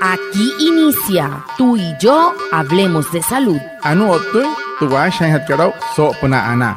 Aquí inicia Tú y yo hablemos de salud. Anu otu tu wa shan hat karau so puna ana.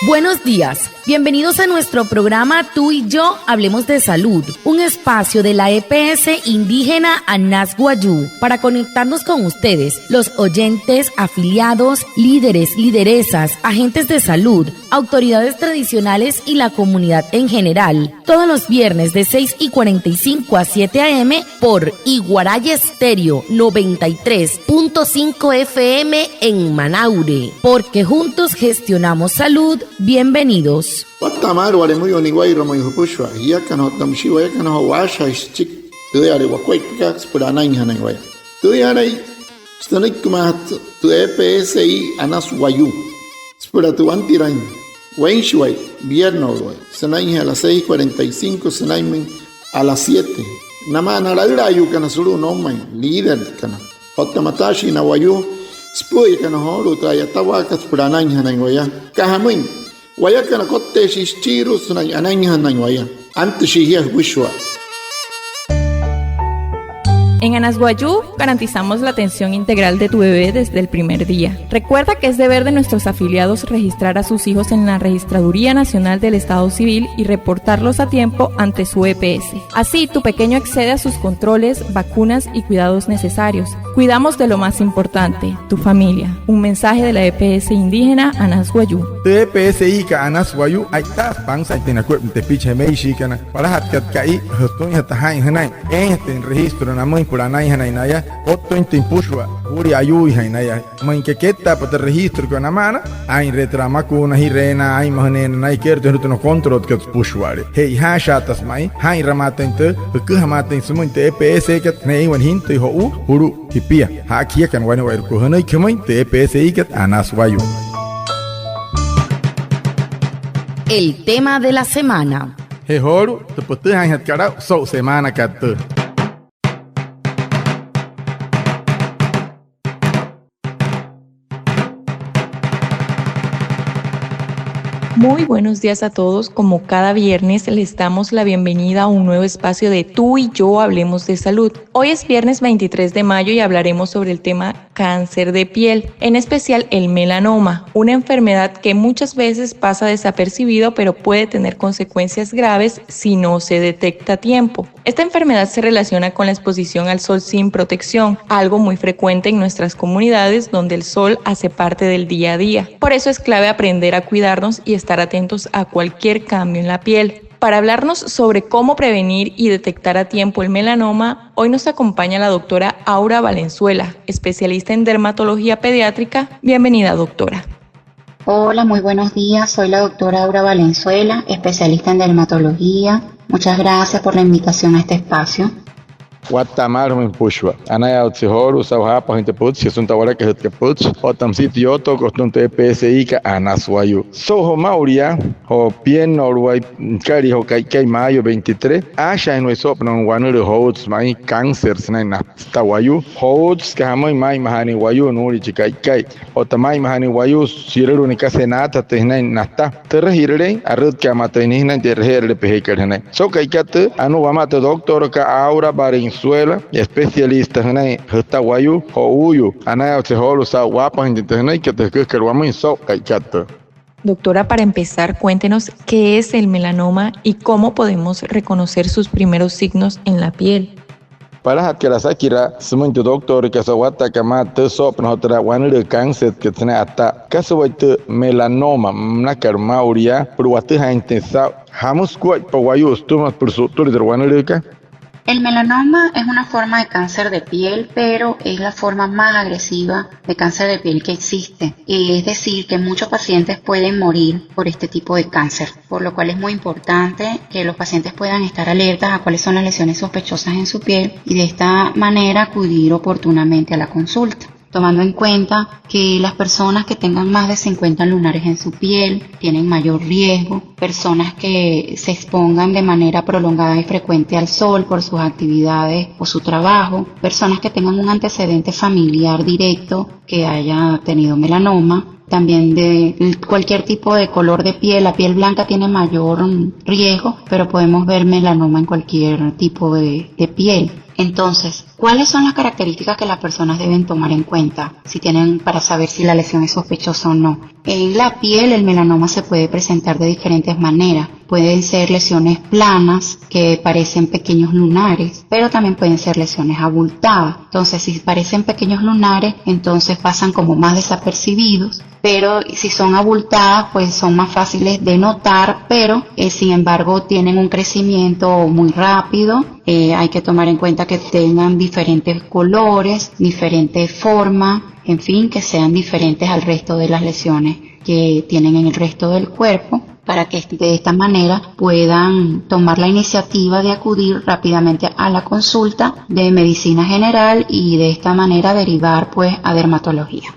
Buenos días, bienvenidos a nuestro programa Tú y yo hablemos de salud, un espacio de la EPS indígena Anas Wayuu para conectarnos con ustedes, los oyentes, afiliados, líderes, lideresas, agentes de salud, autoridades tradicionales y la comunidad en general, todos los viernes de 6:45 a 7 a.m. por Iguaraya Estéreo 93.5 FM en Manaure, porque juntos gestionamos salud. Bienvenidos. Watamar wale muy oniguay romo yupushwa ya kano tamshiwa ya kano washa ischik tu are wakwai kaks purana inhana iguay tu are stanik kumat tu EPSI Anas Wayuu spura tu antirain wenshway viernes sanai a las 6:45 sanai a las 7 namana la irayu kana suru no man líder kana hotamatashi na Wayuu spuy kana horu traya tawakas purana inhana iguay kahamin Waya kana kotte shischiru sunay ananya waya. Antes shihia wishwa. En Anas Wayuu garantizamos la atención integral de tu bebé desde el primer día. Recuerda que es deber de nuestros afiliados registrar a sus hijos en la Registraduría Nacional del Estado Civil y reportarlos a tiempo ante su EPS. Así, tu pequeño accede a sus controles, vacunas y cuidados necesarios. Cuidamos de lo más importante, tu familia. Un mensaje de la EPS indígena Anas Wayuu. EPSI ka Anas Wayuu ay tas pansa tina kuep te piche meishi kana para hat kat kai hotun hata hain hanai en registro na mãe por anai hanai naya otto intin pushwa uri ayui hanai mãe que ketta pa registro ko na mana ai retrama ko na hirena ai mahne na ikerto no control kat pushware hey ha shatas mai hai ramata inte ku hamata in sumonte EPS kat nei wan hinte ho u huru hipia ha kia kan wani wa ko hanai kemai te EPSI kat Anas Wayuu. El tema de la semana. Hehoru te pote han hat karau so semana kat. Muy buenos días a todos. Como cada viernes les damos la bienvenida a un nuevo espacio de Tú y yo hablemos de salud. Hoy es viernes 23 de mayo y hablaremos sobre el tema cáncer de piel, en especial el melanoma, una enfermedad que muchas veces pasa desapercibido pero puede tener consecuencias graves si no se detecta a tiempo. Esta enfermedad se relaciona con la exposición al sol sin protección, algo muy frecuente en nuestras comunidades donde el sol hace parte del día a día. Por eso es clave aprender a cuidarnos y estar atentos a cualquier cambio en la piel. Para hablarnos sobre cómo prevenir y detectar a tiempo el melanoma, hoy nos acompaña la doctora Aura Valenzuela, especialista en dermatología pediátrica. Bienvenida, doctora. Hola, muy buenos días. Soy la doctora Aura Valenzuela, especialista en dermatología. Muchas gracias por la invitación a este espacio. Watamar min pushwa anaya utsihoru sawhapa hinte putz sunta wala ke het putz otam sitio to kostun te EPSI ka Anas Wayuu so ho mauria ho pien orwai kari ho kai mayo 23 asha en so pnon wanur hots mai cáncer snai na sta Wayuu hots ka mai mahani Wayuu nuri kai otamai mahani Wayuu sireru ni kasenata te snai nasta terhirre arut ka mata ni na terherle pehekarne so kai kat anu wamata doctor ka Aura Valenzuela, especialista en esta Wayuu o uyu, anaya se holo sa guapa en internet que te que lo amo so caicato. Doctora, para empezar, cuéntenos qué es el melanoma y cómo podemos reconocer sus primeros signos en la piel. Para que la sakira, sumonte doctor que se guata kama te so no otra wanur cáncer que tiene hasta caso de melanoma, nakar mauria, pero wate ha intensa, hamus kuat pa Wayuu stumas por su tur de wanur ka. El melanoma es una forma de cáncer de piel, pero es la forma más agresiva de cáncer de piel que existe. Es decir, que muchos pacientes pueden morir por este tipo de cáncer, por lo cual es muy importante que los pacientes puedan estar alertas a cuáles son las lesiones sospechosas en su piel y de esta manera acudir oportunamente a la consulta. tomando en cuenta que las personas que tengan más de 50 lunares en su piel tienen mayor riesgo, personas que se expongan de manera prolongada y frecuente al sol por sus actividades o su trabajo, personas que tengan un antecedente familiar directo que haya tenido melanoma, también de cualquier tipo de color de piel. La piel blanca tiene mayor riesgo, pero podemos ver melanoma en cualquier tipo de piel. Entonces, ¿cuáles son las características que las personas deben tomar en cuenta para saber si la lesión es sospechosa o no? En la piel el melanoma se puede presentar de diferentes maneras. Pueden ser lesiones planas que parecen pequeños lunares, pero también pueden ser lesiones abultadas. Entonces, si parecen pequeños lunares, entonces pasan como más desapercibidos, pero si son abultadas, pues son más fáciles de notar, pero sin embargo tienen un crecimiento muy rápido. Hay que tomar en cuenta que tengan diferentes colores, diferentes formas, en fin, que sean diferentes al resto de las lesiones que tienen en el resto del cuerpo, para que de esta manera puedan tomar la iniciativa de acudir rápidamente a la consulta de medicina general y de esta manera derivar pues a dermatología.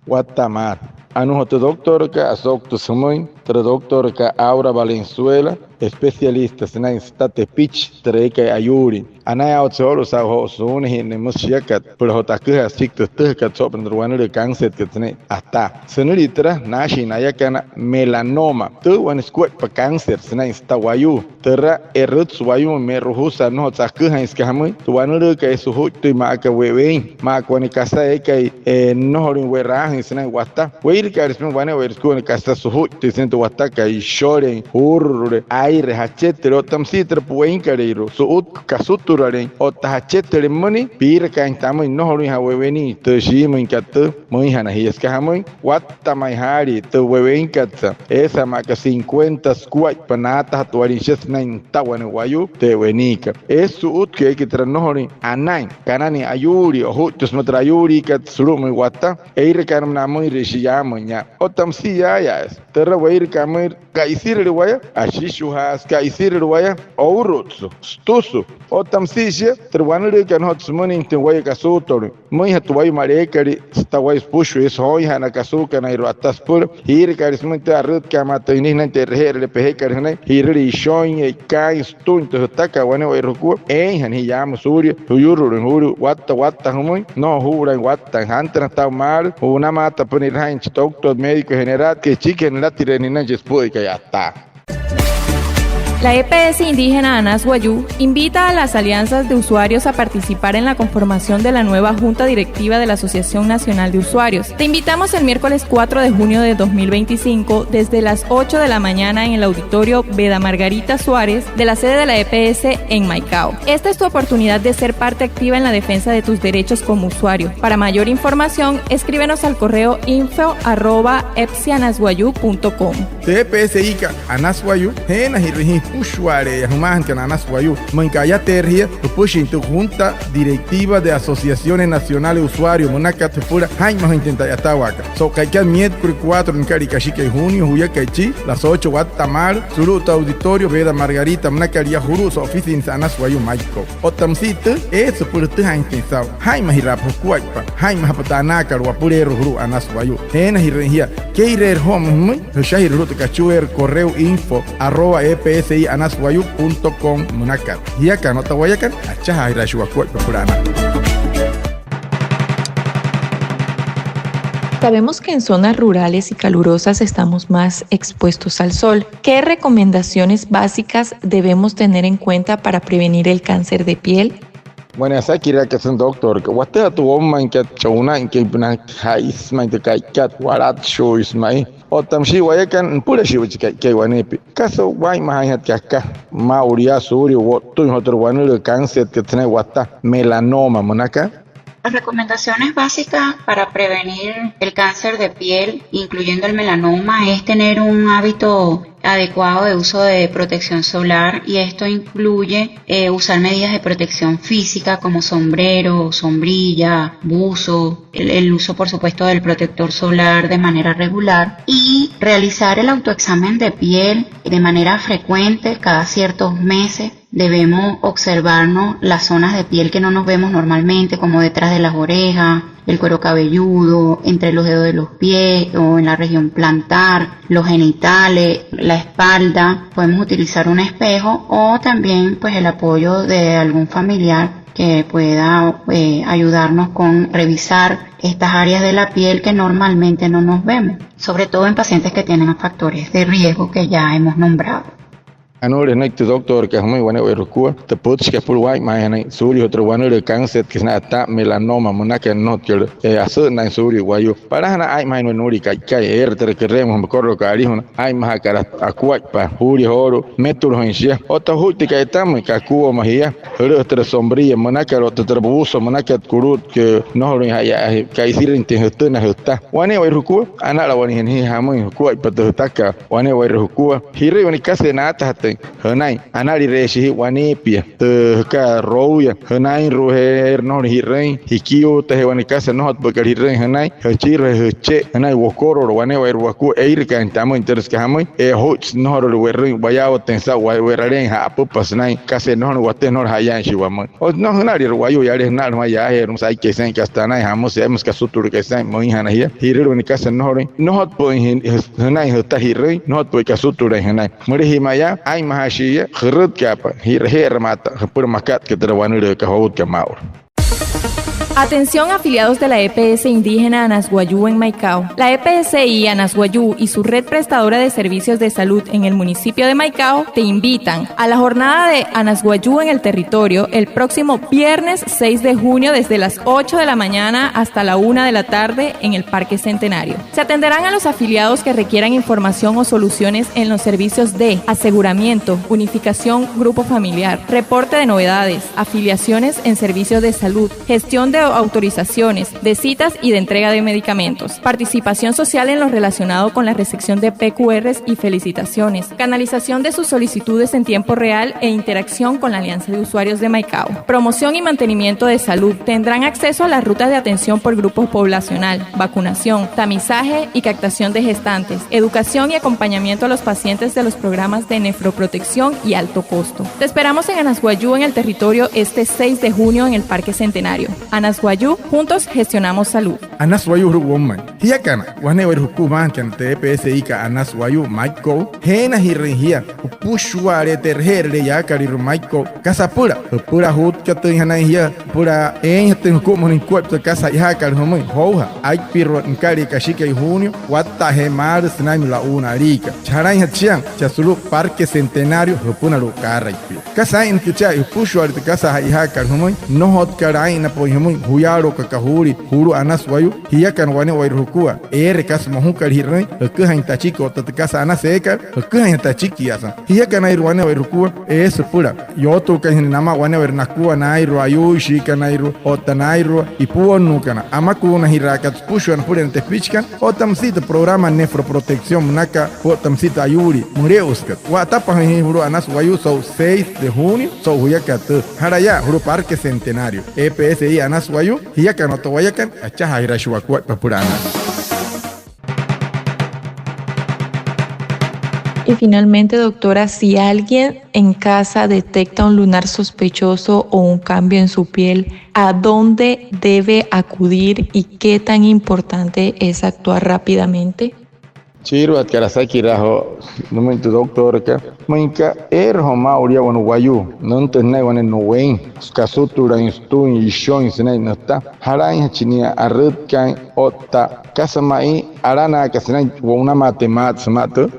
Guatemala. Anujote doctor ka asocto samoin, doctor ka Aura Valenzuela, especialistas en state pitch, treque ayuri. Anaya otsoro sa ho sune hin musyakat, pero hotakha sikto tuhkat sopendruano de cáncer que tiene hasta. Senuritra nashi nayakana melanoma. Tu wan squat pa cáncer sena instawayu. Terra erut suwayu meruhusa no tsakha iskahamu. Tuanu ka suhu tu ma ka wewe, ma kwani kasa ekai no horin werahin sena wasta. Weir ka resmen wane wer skone kasa suhu tu sento wasta ka shoren urre aire hachetero tamsitra puin kareiro. Suut kasut o tahachetere moni pira ka intamo no horin ha weveni to shimo inkat moi hana hiska hamoi watta mai hari to weven katsa esa maka 50 squat panata tuari sesnain tawan wayu te wenika esu utke que tra no horin anai kanani ayuri o hutus matra ayuri kat surum watta eire kanam namoi rishiyamo nya o tamsia ya terra weir kamir kaisir waya ashishu has kaisir waya ourutsu stusu o tamsisha terwanere kan hot sumoni tin waya kasutor moi hatuwai marekari stawai pushu es hoy hana kasuka na iro atas pur hir karismente arrut kamata inina terher le pehekar hana hiri shoin e kai stun to taka wane wai roku han hiyam surya huyuru huru watta humoi no hura watta hantra ta mal una mata punir hain doctor médico general que chiquen la tirenina después que ya está. La EPS indígena Anas Guayú invita a las alianzas de usuarios a participar en la conformación de la nueva Junta Directiva de la Asociación Nacional de Usuarios. Te invitamos el miércoles 4 de junio de 2025 desde las 8 de la mañana en el auditorio Veda Margarita Suárez de la sede de la EPS en Maicao. Esta es tu oportunidad de ser parte activa en la defensa de tus derechos como usuario. Para mayor información, escríbenos al correo info@epsianasguayu.com. EPS Ica Anasguayu, Hena y Pushware, Yahuman Anasguayu, Moncaya Terria, Pushin tu Junta Directiva de Asociaciones Nacionales de Usuarios, Monacat Pura, Jaime Intenta Yatahuaca. So Kaikan miércoles 4 en Caricachica y junio, Huyacachi, las 8 Guatamar, Suruta Auditorio, Veda Margarita, Monacaria Jurus, Oficina Anasguayu, Maico. Otamcita, eso por tu Jaime Sao, Jaime Hirapo Cuaca, Jaime Hapatanaka, Wapurero, Anasguayu, Hena y Regia, Keirer Home, Shahir Ruta Cachuer, correo info@epsianasguayu.com Monacat. Y acá no te voy a caer, achaja y rashuacuac purana. Sabemos que en zonas rurales y calurosas estamos más expuestos al sol. ¿Qué recomendaciones básicas debemos tener en cuenta para prevenir el cáncer de piel? Bueno, esa quiere que es un doctor que guate tu homma en que chona en que una hais man te kai kat warat shows mai o tamshi waya kan pura shi que wanepi caso wai mai hat ka mauria suri o tu otro bueno el cáncer que tiene guata melanoma monaka. Las recomendaciones básicas para prevenir el cáncer de piel, incluyendo el melanoma, es tener un hábito adecuado de uso de protección solar, y esto incluye usar medidas de protección física como sombrero, sombrilla, buzo, el uso por supuesto del protector solar de manera regular, y realizar el autoexamen de piel de manera frecuente cada ciertos meses. Debemos observarnos las zonas de piel que no nos vemos normalmente, como detrás de las orejas, el cuero cabelludo, entre los dedos de los pies o en la región plantar, los genitales, la espalda. Podemos utilizar un espejo o también pues el apoyo de algún familiar que pueda ayudarnos con revisar estas áreas de la piel que normalmente no nos vemos, sobre todo en pacientes que tienen factores de riesgo que ya hemos nombrado. Anur naik tu doktor ke hamai wane werukua te puts ke pul wai mai nai suri otro wane de cáncer que na ta melanoma mona que no tiene asu na suri wayu para na ai mai no nuri kai ter que remo me corro cari hona ai ma cara akua pa huri horo metur hoinsia ota huti kai tam ka kuo mahia hero ter sombría mona que otro ter buso mona que kurut que no horo ya kai sirin te hutta na hutta wane werukua ana la wani hi hamai kuai pa te taka wane werukua hiri wani kase na ta henai anari reshi wani pia te ka roya henai roher no hirrein hikio te wani kase no hot bakar hirrein henai hechire heche henai wokoro wani waku eir kan tamo interes ka hamoi hoch no ro werrein bayao tensa weraren ha pupas nai kase no wate no hayan shiwamo o no henari wayo yare na no ya her sai ke sen kastana hamos hemos ka sutur ke sen moi hanahia hirre wani kase no hot po henai hota hirrein no hot po ka sutur henai muri himaya ai mahashia khurut kapa hir mata pur makat que terawanur ka hot ka maur. Atención afiliados de la EPS indígena Anasguayú en Maicao. La EPSI Anasguayú y su red prestadora de servicios de salud en el municipio de Maicao te invitan a la jornada de Anasguayú en el territorio el próximo viernes 6 de junio desde las 8 de la mañana hasta la 1 de la tarde en el Parque Centenario. Se atenderán a los afiliados que requieran información o soluciones en los servicios de aseguramiento, unificación, grupo familiar, reporte de novedades, afiliaciones en servicios de salud, gestión de autorizaciones, de citas y de entrega de medicamentos, participación social en lo relacionado con la recepción de PQRs y felicitaciones, canalización de sus solicitudes en tiempo real e interacción con la Alianza de Usuarios de Maicao, promoción y mantenimiento de salud. Tendrán acceso a las rutas de atención por grupo poblacional, vacunación, tamizaje y captación de gestantes, educación y acompañamiento a los pacientes de los programas de nefroprotección y alto costo. Te esperamos en Anasguayú en el territorio este 6 de junio en el Parque Centenario. Anasguayú, juntos gestionamos salud. Anasguayú ruwoman. Hiakana, wane wer hukuman kan TPSI ka Anasguayú Maiko, hena hirrinhia, pushware terhere ya karir Maiko, kasapura, pura hut katun hanahia, pura ten hukumun in kwapta kasa ihakar homun, hoha, ai pirro in kari kashika junio, wata hemar snaim la una rica. Charai hachian, chasulu Parque Centenario, hupuna lo karaipi. Kasa in kicha, pushware kasa ihakar homun, no hot karai na poimun, huyaro kakahuri, huru Anasguayú, hiakan wane wairhukua, kas mohukar hirrei, kuhain tachiko tatkasa anaseka, kuhain tachiki yasan. Hiakan ai wane wairhukua, pura. Yoto kan nama wane wernakua nairu ayushi kanairu, otanairu, ipuonu kana. Amakuna hirakat pushuan puren tepichkan, otamsita programa nefroprotección naka, otamsita ayuri, mureuskat. Watapa huru Anasguayú so 6 de junio, so huyakat. Haraya, huru Parque Centenario. EPSI Anasguayú, hiakan otowayakan, achaha hirashuakua papurana. Y finalmente, doctora, si alguien en casa detecta un lunar sospechoso o un cambio en su piel, ¿a dónde debe acudir y qué tan importante es actuar rápidamente? Chiro at karasaki raho momento doctor ka mainka erho mauria wanu wayu non tenai wane no wen kasutura instu ishon senai nata harai chinia arut kan otta kasamai arana kasenai una matemat mato.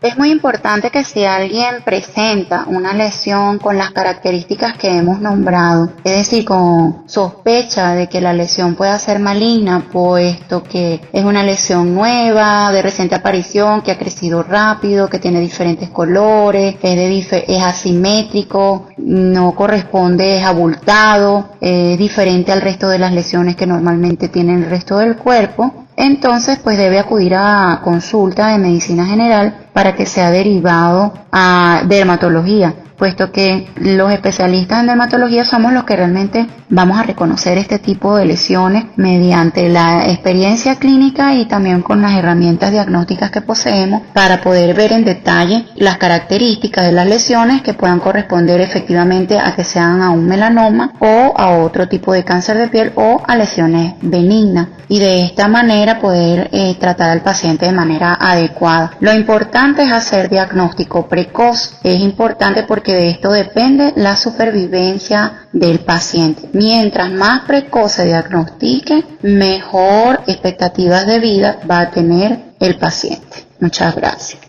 Es muy importante que si alguien presenta una lesión con las características que hemos nombrado, es decir, con sospecha de que la lesión pueda ser maligna, puesto que es una lesión nueva, de reciente aparición, que ha crecido rápido, que tiene diferentes colores, es asimétrico, no corresponde, es abultado, es diferente al resto de las lesiones que normalmente tiene el resto del cuerpo, entonces pues debe acudir a consulta de medicina general para que sea derivado a dermatología, puesto que los especialistas en dermatología somos los que realmente vamos a reconocer este tipo de lesiones mediante la experiencia clínica y también con las herramientas diagnósticas que poseemos para poder ver en detalle las características de las lesiones que puedan corresponder efectivamente a que sean a un melanoma o a otro tipo de cáncer de piel o a lesiones benignas, y de esta manera poder tratar al paciente de manera adecuada. Lo importante es hacer diagnóstico precoz, es importante porque porque de esto depende la supervivencia del paciente. Mientras más precoz se diagnostique, mejor expectativas de vida va a tener el paciente. Muchas gracias.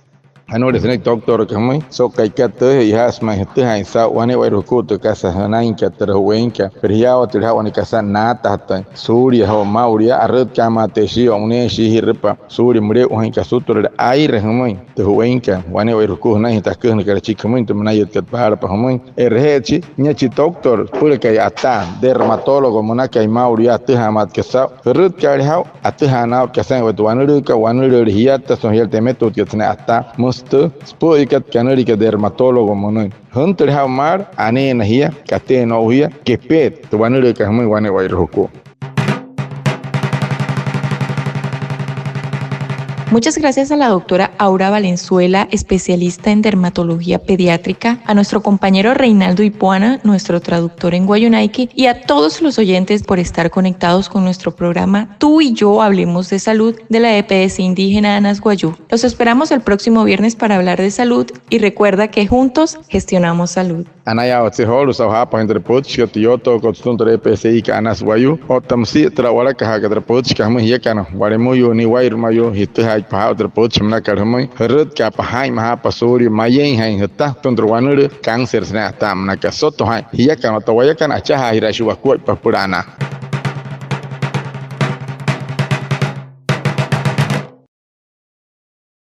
Anore senek doctor kamai so kai katte ihas mai hete hai sa wane wai ruku to kasa hanain katte wenka perhiawa tilha wane kasa nata hatta suri ho mauria arut kama te shi omne shi hirpa suri mure ohin kasutur ai rehmai te wenka wane wai ruku nai ta kun kar chikamai to manayet kat bahar pa homai erhechi nyachi doctor pure kai ata dermatólogo mona kai mauria te hamat kasa rut kai ha ata hana kasa wane ka wane hiata so hiate metod ketne ata Spoikat canerica dermatólogo monoin. Hunter Hamar, Ane Nahia, Kate Nohia, Kepet, to one look at me one way Roko. Muchas gracias a la doctora Aura Valenzuela, especialista en dermatología pediátrica, a nuestro compañero Reinaldo Ipuana, nuestro traductor en Guayunaiki, y a todos los oyentes por estar conectados con nuestro programa Tú y Yo Hablemos de Salud de la EPS Indígena Anas Guayú. Los esperamos el próximo viernes para hablar de salud y recuerda que juntos gestionamos salud. Anaya Otsehol, Usahapa, entre Puch, Yoto, Costunto EPSI, Anas Guayú, o Tamsi, Trawara, Kahaka, Puch, Kamuhiakano, Guaremuyo, ni Wair Mayo, Hita. Pahau Puch Mnakarmai, Rut Kapahai Mahapasuri, Mayen Hain Hata, Tundruanur, Cancer Snatam Nakasoto Hai, Yakan, Tawayakan, Achaha, Hirashua, Papurana.